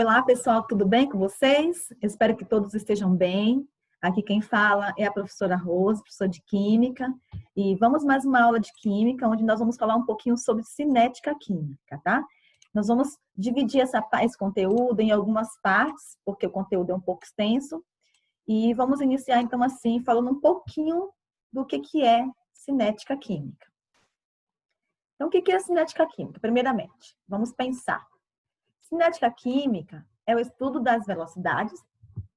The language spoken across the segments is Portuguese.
Olá, pessoal, tudo bem com vocês? Eu espero que todos estejam bem. Aqui quem fala é a professora Rose, professora de Química. E vamos mais uma aula de Química, onde nós vamos falar um pouquinho sobre cinética química, tá? Nós vamos dividir esse conteúdo em algumas partes, porque o conteúdo é um pouco extenso. E vamos iniciar, então, assim, falando um pouquinho do que é cinética química. Então, o que é cinética química? Primeiramente, vamos pensar. Cinética química é o estudo das velocidades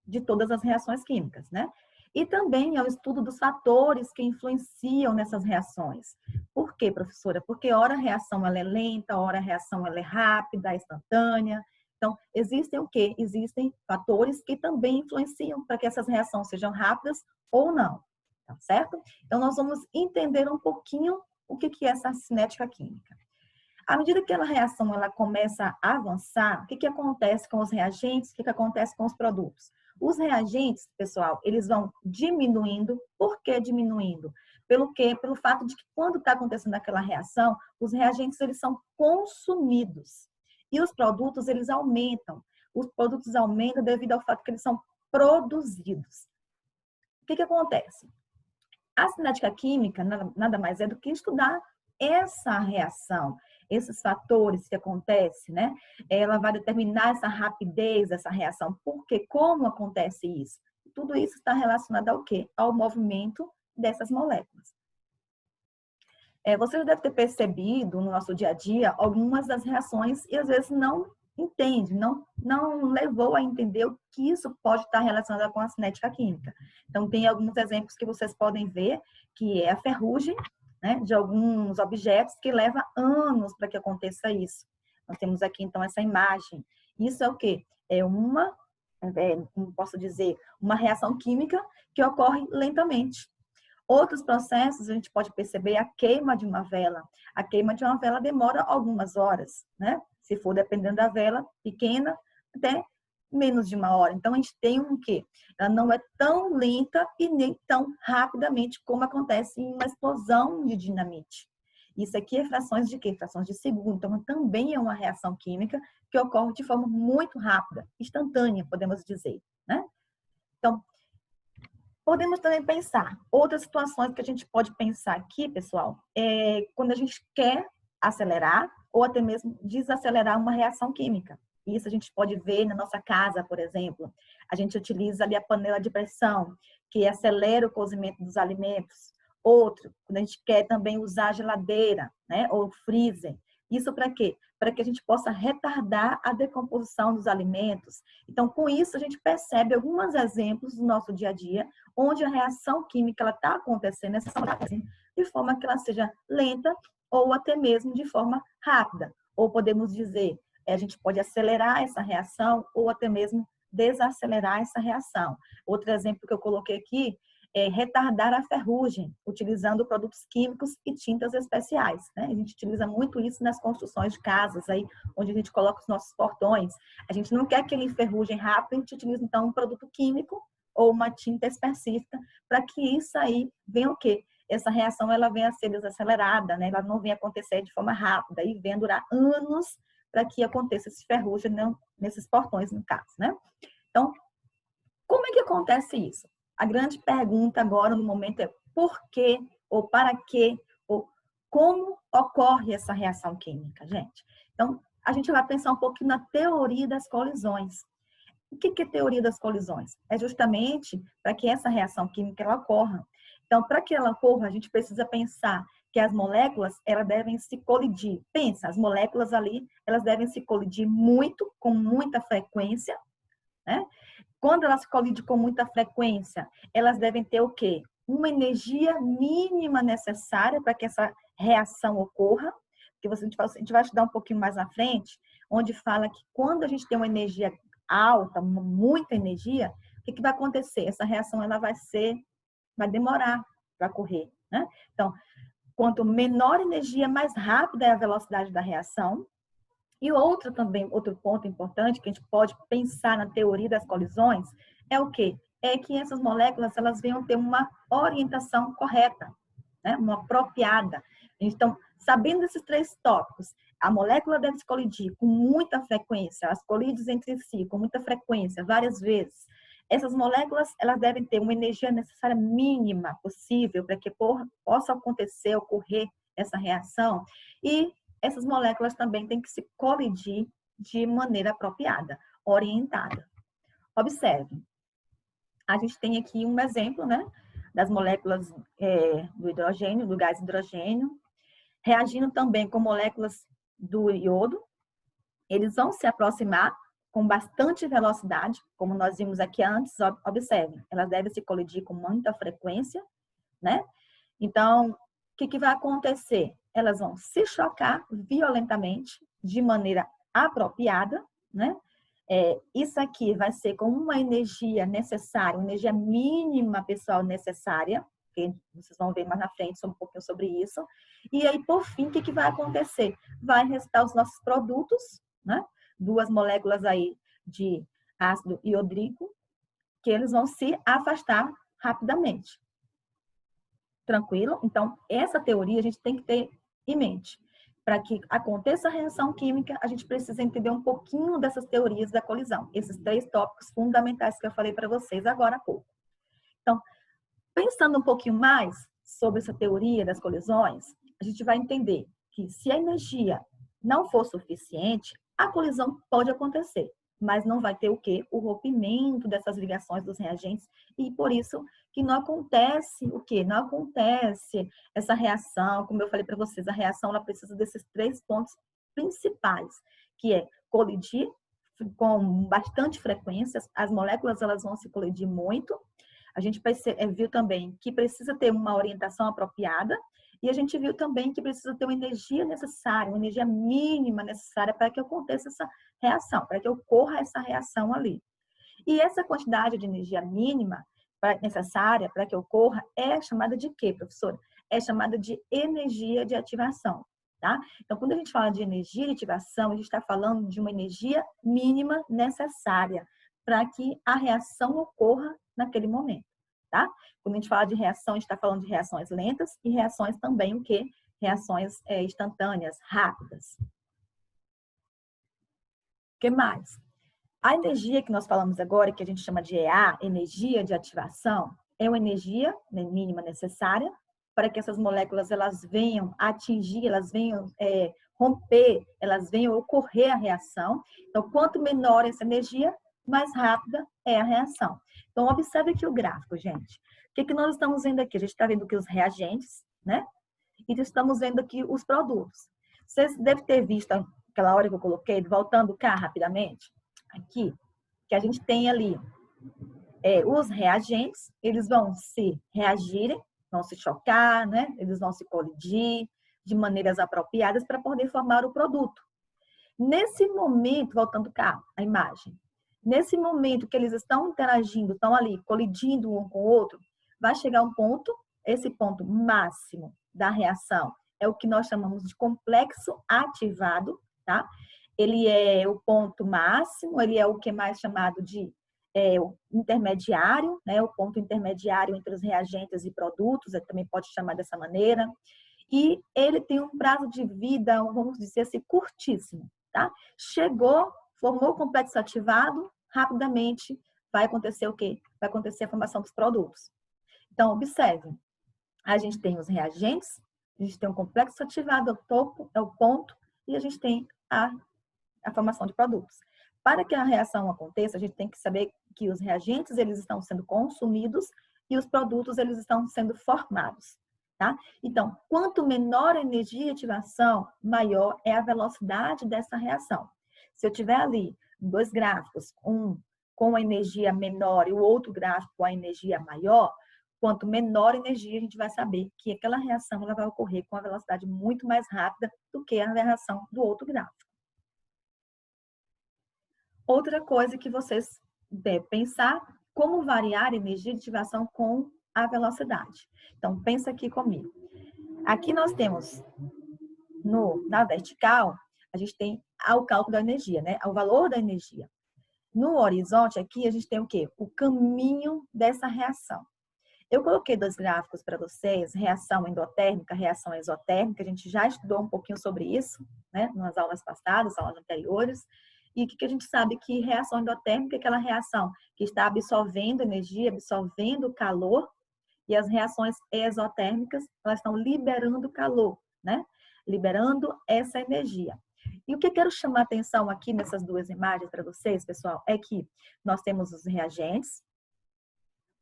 de todas as reações químicas, né? E também é o estudo dos fatores que influenciam nessas reações. Por quê, professora? Porque ora a reação ela é lenta, ora a reação ela é rápida, instantânea. Então, existem o quê? Existem fatores que também influenciam para que essas reações sejam rápidas ou não, tá certo? Então, nós vamos entender um pouquinho o que é essa cinética química. À medida que a reação ela começa a avançar, o que acontece com os reagentes, o que acontece com os produtos? Os reagentes, pessoal, eles vão diminuindo. Por que diminuindo? Pelo quê? Pelo fato de que quando está acontecendo aquela reação, os reagentes eles são consumidos. E os produtos, eles aumentam. Os produtos aumentam devido ao fato que eles são produzidos. O que acontece? A cinética química nada mais é do que estudar essa reação, esses fatores que acontecem, né? Ela vai determinar essa rapidez dessa reação. Porque como acontece isso? Tudo isso está relacionado ao quê? Ao movimento dessas moléculas. Você já deve ter percebido no nosso dia a dia algumas das reações e às vezes não entende, não levou a entender o que isso pode estar relacionado com a cinética química. Então, tem alguns exemplos que vocês podem ver, que é a ferrugem, né, de alguns objetos que leva anos para que aconteça isso. Nós temos aqui, então, essa imagem. Isso é o quê? É como posso dizer, uma reação química que ocorre lentamente. Outros processos, a gente pode perceber a queima de uma vela. A queima de uma vela demora algumas horas, né? Se for dependendo da vela pequena, até menos de uma hora. Então, a gente tem um quê? Ela não é tão lenta e nem tão rapidamente como acontece em uma explosão de dinamite. Isso aqui é frações de quê? Frações de segundo. Então, também é uma reação química que ocorre de forma muito rápida, instantânea, podemos dizer, né? Então, podemos também pensar, outras situações que a gente pode pensar aqui, pessoal, é quando a gente quer acelerar ou até mesmo desacelerar uma reação química. Isso a gente pode ver na nossa casa, por exemplo. A gente utiliza ali a panela de pressão, que acelera o cozimento dos alimentos. Outro, quando a gente quer também usar a geladeira, né, ou freezer. Isso para quê? Para que a gente possa retardar a decomposição dos alimentos. Então, com isso, a gente percebe alguns exemplos do nosso dia a dia, onde a reação química está acontecendo de forma que ela seja lenta ou até mesmo de forma rápida. Ou podemos dizer, a gente pode acelerar essa reação ou até mesmo desacelerar essa reação. Outro exemplo que eu coloquei aqui é retardar a ferrugem, utilizando produtos químicos e tintas especiais, né? A gente utiliza muito isso nas construções de casas, aí, onde a gente coloca os nossos portões. A gente não quer aquele ferrugem rápido, a gente utiliza, então, um produto químico ou uma tinta específica para que isso aí venha o quê? Essa reação ela venha a ser desacelerada, né? Ela não venha acontecer de forma rápida e venha durar anos para que aconteça esse ferrugem nesses portões, no caso, né? Então, como é que acontece isso? A grande pergunta agora no momento é por quê, ou para quê, ou como ocorre essa reação química, gente? Então, a gente vai pensar um pouquinho na teoria das colisões. O que é teoria das colisões? É justamente para que essa reação química ela ocorra. Então, para que ela ocorra, a gente precisa pensar que as moléculas elas devem se colidir. Pensa, as moléculas ali, elas devem se colidir muito, com muita frequência, né? Quando elas colidem com muita frequência, elas devem ter o quê? Uma energia mínima necessária para que essa reação ocorra, que a gente vai estudar um pouquinho mais à frente, onde fala que quando a gente tem uma energia alta, muita energia, o que vai acontecer? Essa reação ela vai demorar para ocorrer, né? Então, quanto menor energia, mais rápida é a velocidade da reação. E outro ponto importante que a gente pode pensar na teoria das colisões é o quê? É que essas moléculas elas venham ter uma orientação correta, né? Uma apropriada. Então, sabendo desses três tópicos, a molécula deve se colidir com muita frequência, as colidem entre si com muita frequência, várias vezes. Essas moléculas, elas devem ter uma energia necessária mínima possível para que possa acontecer, ocorrer essa reação. E essas moléculas também têm que se colidir de maneira apropriada, orientada. Observe. A gente tem aqui um exemplo, né, das moléculas do hidrogênio, do gás hidrogênio, reagindo também com moléculas do iodo. Eles vão se aproximar com bastante velocidade, como nós vimos aqui antes. Observe, elas devem se colidir com muita frequência, né? Então, o que vai acontecer? Elas vão se chocar violentamente, de maneira apropriada, né? Isso aqui vai ser com uma energia necessária, uma energia mínima, pessoal, necessária, que vocês vão ver mais na frente um pouquinho sobre isso. E aí, por fim, o que vai acontecer? Vai restar os nossos produtos, né? 2 moléculas aí de ácido iodríco, que eles vão se afastar rapidamente. Tranquilo? Então, essa teoria a gente tem que ter em mente. Para que aconteça a reação química, a gente precisa entender um pouquinho dessas teorias da colisão. Esses 3 tópicos fundamentais que eu falei para vocês agora há pouco. Então, pensando um pouquinho mais sobre essa teoria das colisões, a gente vai entender que se a energia não for suficiente, a colisão pode acontecer, mas não vai ter o quê? O rompimento dessas ligações dos reagentes, e por isso que não acontece o quê? Não acontece essa reação, como eu falei para vocês, a reação ela precisa desses 3 pontos principais, que é colidir com bastante frequência, as moléculas elas vão se colidir muito. A gente viu também que precisa ter uma orientação apropriada, e a gente viu também que precisa ter uma energia necessária, uma energia mínima necessária para que aconteça essa reação, para que ocorra essa reação ali. E essa quantidade de energia mínima necessária para que ocorra é chamada de quê, professora? É chamada de energia de ativação, tá? Então, quando a gente fala de energia de ativação, a gente está falando de uma energia mínima necessária para que a reação ocorra naquele momento, tá? Quando a gente fala de reação, a gente está falando de reações lentas e reações também o quê? Reações instantâneas, rápidas. O que mais? A energia que nós falamos agora, que a gente chama de EA, energia de ativação, é uma energia mínima necessária para que essas moléculas elas venham atingir, elas venham romper, elas venham ocorrer a reação. Então, quanto menor essa energia, mais rápida é a reação. Então, observe aqui o gráfico, gente. O que nós estamos vendo aqui? A gente está vendo aqui os reagentes, né? E estamos vendo aqui os produtos. Vocês devem ter visto aquela hora que eu coloquei, voltando cá rapidamente, aqui, que a gente tem ali os reagentes, eles vão se reagirem, vão se chocar, né? Eles vão se colidir de maneiras apropriadas para poder formar o produto. Nesse momento, voltando cá, a imagem, nesse momento que eles estão interagindo, estão ali colidindo um com o outro, vai chegar um ponto, esse ponto máximo da reação é o que nós chamamos de complexo ativado, tá? Ele é o ponto máximo, ele é o que é mais chamado de o intermediário, né? O ponto intermediário entre os reagentes e produtos, também pode chamar dessa maneira. E ele tem um prazo de vida, vamos dizer assim, curtíssimo, tá? Chegou, formou o complexo ativado, rapidamente vai acontecer o quê? Vai acontecer a formação dos produtos. Então, observe, a gente tem os reagentes, a gente tem um complexo ativado, é o topo, é o ponto, e a gente tem a formação de produtos. Para que a reação aconteça, a gente tem que saber que os reagentes eles estão sendo consumidos e os produtos eles estão sendo formados, tá? Então, quanto menor a energia de ativação, maior é a velocidade dessa reação. Se eu tiver ali 2 gráficos, um com a energia menor e o outro gráfico com a energia maior, quanto menor a energia, a gente vai saber que aquela reação ela vai ocorrer com a velocidade muito mais rápida do que a reação do outro gráfico. Outra coisa que vocês devem pensar, como variar a energia de ativação com a velocidade. Então, pensa aqui comigo. Aqui nós temos, na vertical, a gente tem o cálculo da energia, né? O valor da energia. No horizonte, aqui, a gente tem o quê? O caminho dessa reação. Eu coloquei 2 gráficos para vocês, reação endotérmica, reação exotérmica. A gente já estudou um pouquinho sobre isso, né, nas aulas passadas, aulas anteriores. E o que a gente sabe que reação endotérmica é aquela reação que está absorvendo energia, absorvendo calor, e as reações exotérmicas, elas estão liberando calor, né? Liberando essa energia. E o que eu quero chamar a atenção aqui nessas 2 imagens para vocês, pessoal, é que nós temos os reagentes,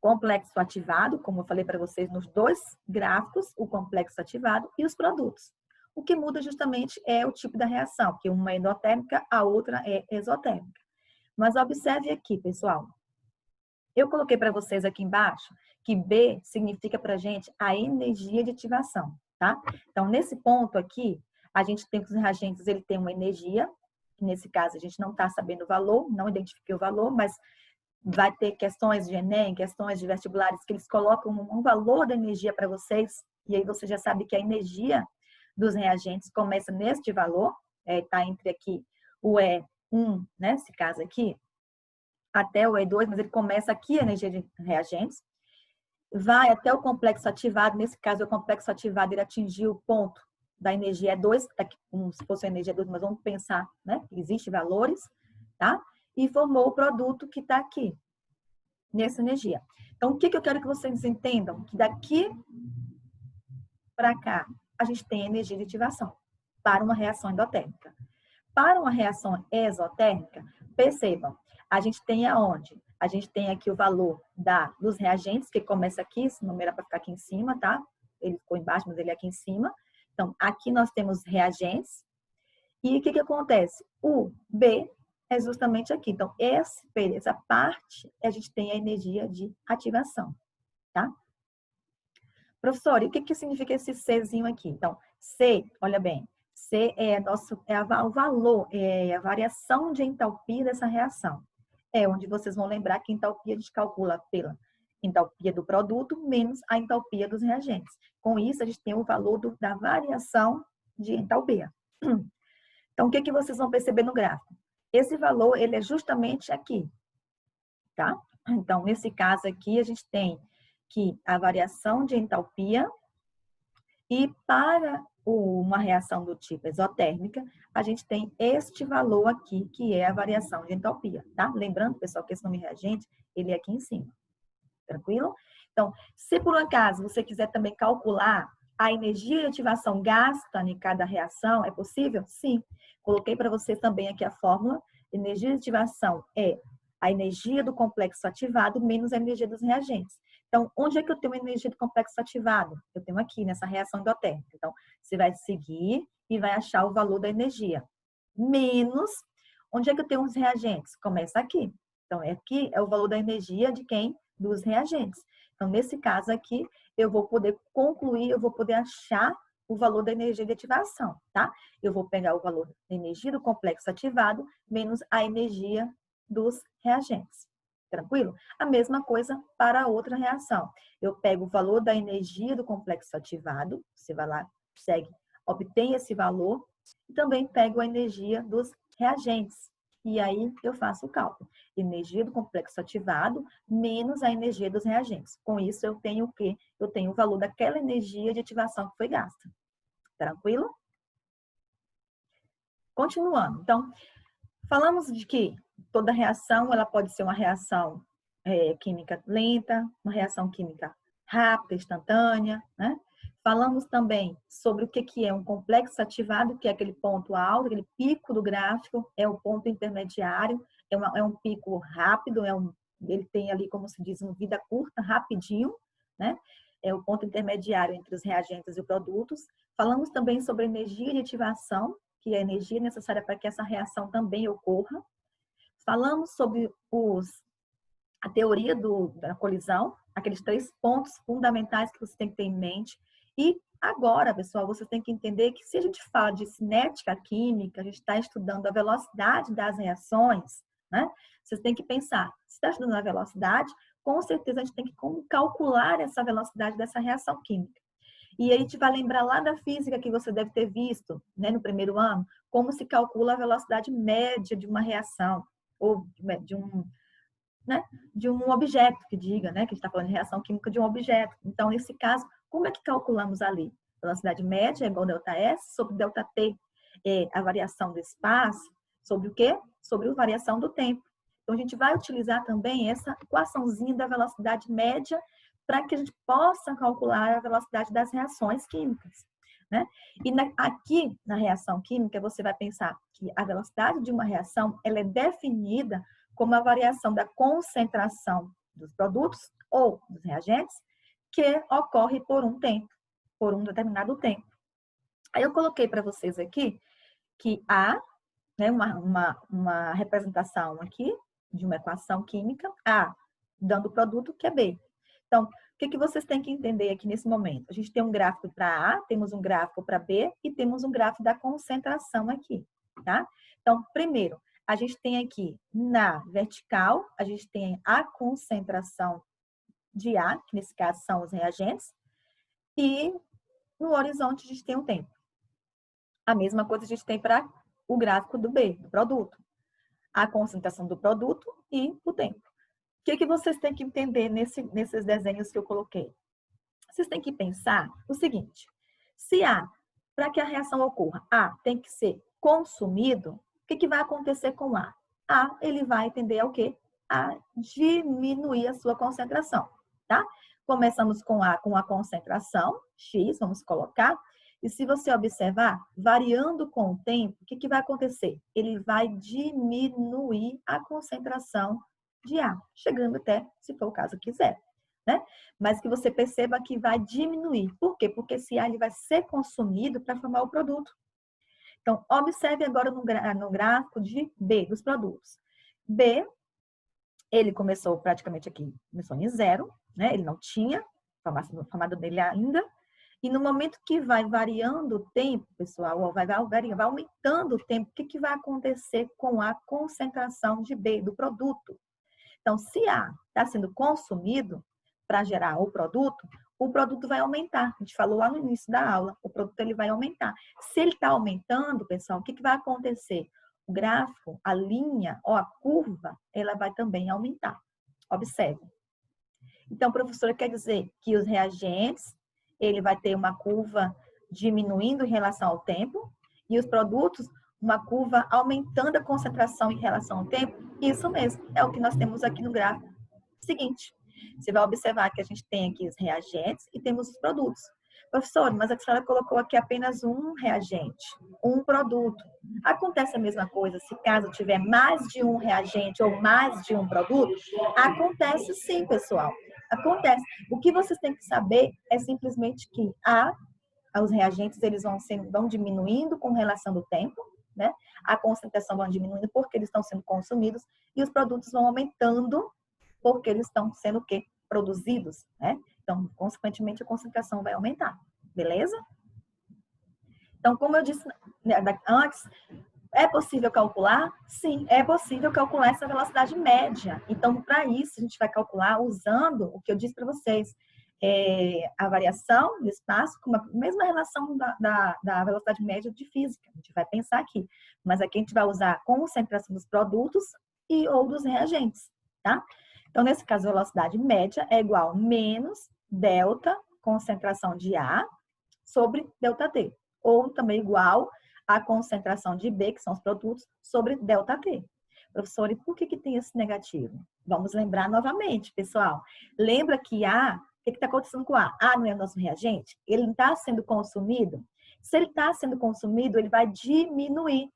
complexo ativado, como eu falei para vocês nos 2 gráficos, o complexo ativado e os produtos. O que muda justamente é o tipo da reação, que uma é endotérmica, a outra é exotérmica. Mas observe aqui, pessoal. Eu coloquei para vocês aqui embaixo que B significa para a gente a energia de ativação, tá? Então, nesse ponto aqui, a gente tem que os reagentes, ele tem uma energia, que nesse caso a gente não está sabendo o valor, não identifiquei o valor, mas vai ter questões de Enem, questões de vestibulares, que eles colocam um valor da energia para vocês, e aí você já sabe que a energia dos reagentes começa neste valor, tá entre aqui o E1, né, nesse caso aqui, até o E2, mas ele começa aqui a energia de reagentes, vai até o complexo ativado, nesse caso o complexo ativado ele atingiu o ponto da energia E2, como se fosse a energia 2, mas vamos pensar, né, que existem valores, tá? E formou o produto que está aqui, nessa energia. Então, o que eu quero que vocês entendam? Que daqui para cá, a gente tem energia de ativação para uma reação endotérmica. Para uma reação exotérmica, percebam, a gente tem aonde? A gente tem aqui o valor dos reagentes, que começa aqui, esse número é para ficar aqui em cima, tá? Ele ficou embaixo, mas ele é aqui em cima. Então, aqui nós temos reagentes. E o que acontece? O B é justamente aqui. Então, essa parte, a gente tem a energia de ativação, tá? Professor, e o que significa esse Czinho aqui? Então, C, olha bem, C o valor, é a variação de entalpia dessa reação. É onde vocês vão lembrar que a entalpia a gente calcula pela entalpia do produto menos a entalpia dos reagentes. Com isso, a gente tem o valor da variação de entalpia. Então, o que vocês vão perceber no gráfico? Esse valor, ele é justamente aqui, tá? Então, nesse caso aqui, a gente tem que a variação de entalpia e para uma reação do tipo exotérmica, a gente tem este valor aqui, que é a variação de entalpia, tá? Lembrando, pessoal, que esse nome reagente, ele é aqui em cima. Tranquilo? Então, se por um acaso você quiser também calcular a energia de ativação gasta em cada reação, é possível? Sim. Coloquei para vocês também aqui a fórmula. Energia de ativação é a energia do complexo ativado menos a energia dos reagentes. Então, onde é que eu tenho a energia do complexo ativado? Eu tenho aqui, nessa reação endotérmica. Então, você vai seguir e vai achar o valor da energia. Menos, onde é que eu tenho os reagentes? Começa aqui. Então, aqui é o valor da energia de quem? Dos reagentes. Então, nesse caso aqui, eu vou poder concluir, eu vou poder achar o valor da energia de ativação, tá? Eu vou pegar o valor da energia do complexo ativado menos a energia dos reagentes. Tranquilo? A mesma coisa para a outra reação. Eu pego o valor da energia do complexo ativado, você vai lá, segue, obtém esse valor, e também pego a energia dos reagentes. E aí eu faço o cálculo. Energia do complexo ativado menos a energia dos reagentes. Com isso, eu tenho o quê? Eu tenho o valor daquela energia de ativação que foi gasta. Tranquilo? Continuando. Então, falamos de que toda reação ela pode ser uma reação química lenta, uma reação química rápida, instantânea, né? Falamos também sobre o que é um complexo ativado, que é aquele ponto alto, aquele pico do gráfico, é o ponto intermediário, é um pico rápido, ele tem ali, como se diz, uma vida curta, rapidinho, né? É o ponto intermediário entre os reagentes e os produtos. Falamos também sobre energia de ativação, que é a energia necessária para que essa reação também ocorra. Falamos sobre a teoria da colisão, aqueles 3 pontos fundamentais que você tem que ter em mente. E agora, pessoal, você tem que entender que se a gente fala de cinética química, a gente está estudando a velocidade das reações, né? Vocês têm que pensar, se está estudando a velocidade, com certeza a gente tem que calcular essa velocidade dessa reação química. E aí a gente vai lembrar lá da física que você deve ter visto, né, no primeiro ano, como se calcula a velocidade média de uma reação, ou de né, de um objeto, que diga, né, que a gente está falando de reação química de um objeto. Então, nesse caso, como é que calculamos ali? Velocidade média é igual a ΔS sobre ΔT. É a variação do espaço sobre o quê? Sobre a variação do tempo. Então, a gente vai utilizar também essa equaçãozinha da velocidade média para que a gente possa calcular a velocidade das reações químicas, né? E aqui, na reação química, você vai pensar que a velocidade de uma reação ela é definida como a variação da concentração dos produtos ou dos reagentes que ocorre por um tempo, por um determinado tempo. Aí eu coloquei para vocês aqui que A, né, uma representação aqui de uma equação química, A dando o produto que é B. Então, o que vocês têm que entender aqui nesse momento? A gente tem um gráfico para A, temos um gráfico para B e temos um gráfico da concentração aqui, tá? Então, primeiro, a gente tem aqui na vertical, a gente tem a concentração de A, que nesse caso são os reagentes, e no horizonte a gente tem o tempo. A mesma coisa a gente tem para o gráfico do B, do produto. A concentração do produto e o tempo. O que vocês têm que entender nesses desenhos que eu coloquei? Vocês têm que pensar o seguinte: se para que a reação ocorra, A tem que ser consumido, o que vai acontecer com A? A, ele vai tender ao quê? A diminuir a sua concentração, tá? Começamos com a concentração, X, vamos colocar. E se você observar, variando com o tempo, o que vai acontecer? Ele vai diminuir a concentração de A, chegando até, se for o caso, quiser, né? Mas que você perceba que vai diminuir. Por quê? Porque esse A ele vai ser consumido para formar o produto. Então, observe agora no gráfico de B, dos produtos. B, ele começou praticamente aqui, começou em zero, né? Ele não tinha formado dele ainda. E no momento que vai variando o tempo, pessoal, vai aumentando o tempo, o que vai acontecer com a concentração de B, do produto? Então, se A está sendo consumido para gerar o produto vai aumentar. A gente falou lá no início da aula, o produto ele vai aumentar. Se ele está aumentando, pessoal, o que vai acontecer? O gráfico, a linha ou a curva, ela vai também aumentar. Observe. Então, professora, quer dizer que os reagentes, ele vai ter uma curva diminuindo em relação ao tempo e os produtos, uma curva aumentando a concentração em relação ao tempo? Isso mesmo, é o que nós temos aqui no gráfico seguinte. Você vai observar que a gente tem aqui os reagentes e temos os produtos. Professor, mas a senhora colocou aqui apenas um reagente, um produto. Acontece a mesma coisa se caso tiver mais de um reagente ou mais de um produto? Acontece sim, pessoal. Acontece. O que vocês têm que saber é simplesmente que os reagentes eles vão diminuindo com relação ao tempo, né? A concentração vai diminuindo porque eles estão sendo consumidos e os produtos vão aumentando porque eles estão sendo o quê? Produzidos, né? Então, consequentemente, a concentração vai aumentar, beleza? Então, como eu disse antes, é possível calcular? Sim, é possível calcular essa velocidade média. Então, para isso, a gente vai calcular usando o que eu disse para vocês, a variação do espaço com a mesma relação da velocidade média de física. A gente vai pensar aqui. Mas aqui a gente vai usar a concentração dos produtos e ou dos reagentes, tá? Então, nesse caso, a velocidade média é igual a menos delta, concentração de A, sobre ΔT. Ou também igual a concentração de B, que são os produtos, sobre ΔT. Professor, e por que tem esse negativo? Vamos lembrar novamente, pessoal. Lembra que A, o que está acontecendo com A? A não é o nosso reagente? Ele não está sendo consumido? Se ele está sendo consumido, ele vai diminuir.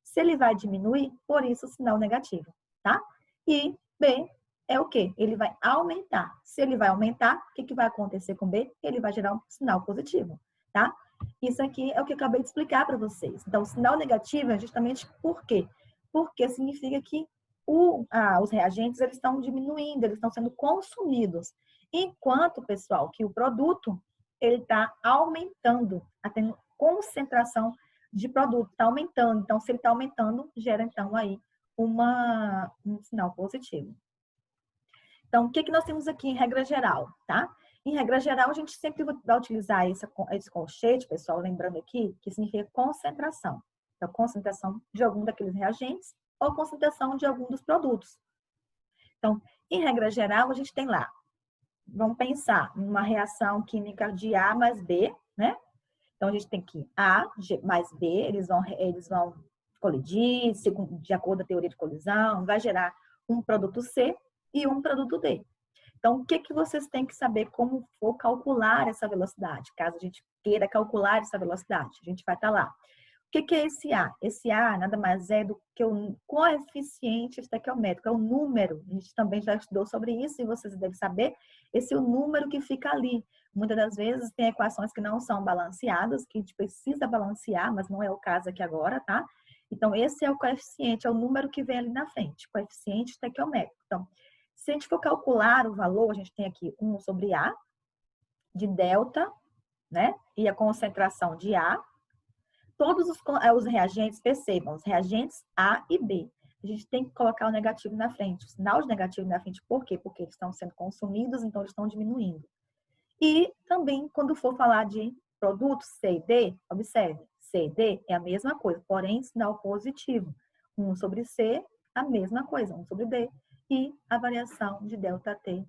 Se ele vai diminuir, por isso o sinal negativo, tá? E B é o quê? Ele vai aumentar. Se ele vai aumentar, o que vai acontecer com B? Ele vai gerar um sinal positivo, tá? Isso aqui é o que eu acabei de explicar para vocês. Então, o sinal negativo é justamente por quê? Porque significa que os reagentes eles estão diminuindo, eles estão sendo consumidos. Enquanto, pessoal, que o produto ele está aumentando, está tendo concentração de produto, está aumentando. Então, se ele está aumentando, gera então aí um sinal positivo. Então, o que nós temos aqui em regra geral, tá? Em regra geral, a gente sempre vai utilizar esse colchete, pessoal, lembrando aqui, que significa concentração. Então, concentração de algum daqueles reagentes ou concentração de algum dos produtos. Então, em regra geral, a gente tem lá, vamos pensar numa reação química de A mais B, né? Então, a gente tem que A mais B, eles vão colidir, de acordo com a teoria de colisão, vai gerar um produto C e um produto D. Então, o que vocês têm que saber como for calcular essa velocidade? Caso a gente queira calcular essa velocidade, a gente vai estar lá. O que é esse A? Esse A nada mais é do que o coeficiente estequiométrico, é o número. A gente também já estudou sobre isso e vocês devem saber. Esse é o número que fica ali. Muitas das vezes tem equações que não são balanceadas, que a gente precisa balancear, mas não é o caso aqui agora, tá? Então, esse é o coeficiente, é o número que vem ali na frente, coeficiente estequiométrico. Então, se a gente for calcular o valor, a gente tem aqui 1 sobre A, de delta, né? E a concentração de A. Todos os reagentes, percebam, os reagentes A e B. A gente tem que colocar o negativo na frente, o sinal de negativo na frente. Por quê? Porque eles estão sendo consumidos, então eles estão diminuindo. E também, quando for falar de produtos C e D, observe, C e D é a mesma coisa, porém, sinal positivo. 1 sobre C, a mesma coisa, 1 sobre D. E a variação de delta T,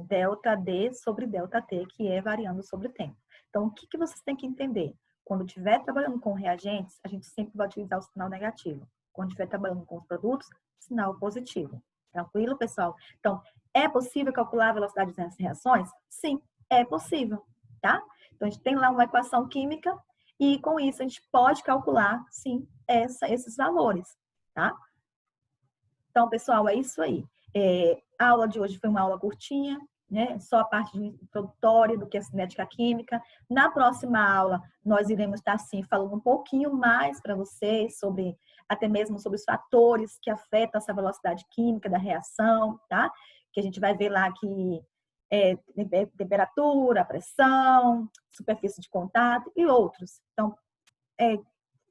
delta D sobre delta T, que é variando sobre o tempo. Então, o que vocês têm que entender? Quando estiver trabalhando com reagentes, a gente sempre vai utilizar o sinal negativo. Quando estiver trabalhando com os produtos, sinal positivo. Tranquilo, pessoal? Então, é possível calcular a velocidade das reações? Sim, é possível, tá? Então, a gente tem lá uma equação química e, com isso, a gente pode calcular, sim, esses valores, tá? Então, pessoal, é isso aí. A aula de hoje foi uma aula curtinha, né? Só a parte introdutória do que é cinética química. Na próxima aula, nós iremos estar, sim, falando um pouquinho mais para vocês sobre, até mesmo sobre os fatores que afetam essa velocidade química da reação, tá? Que a gente vai ver lá que temperatura, pressão, superfície de contato e outros. Então,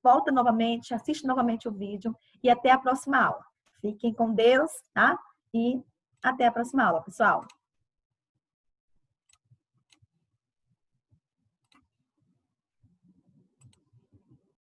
volta novamente, assiste novamente o vídeo e até a próxima aula. Fiquem com Deus, tá? E até a próxima aula, pessoal.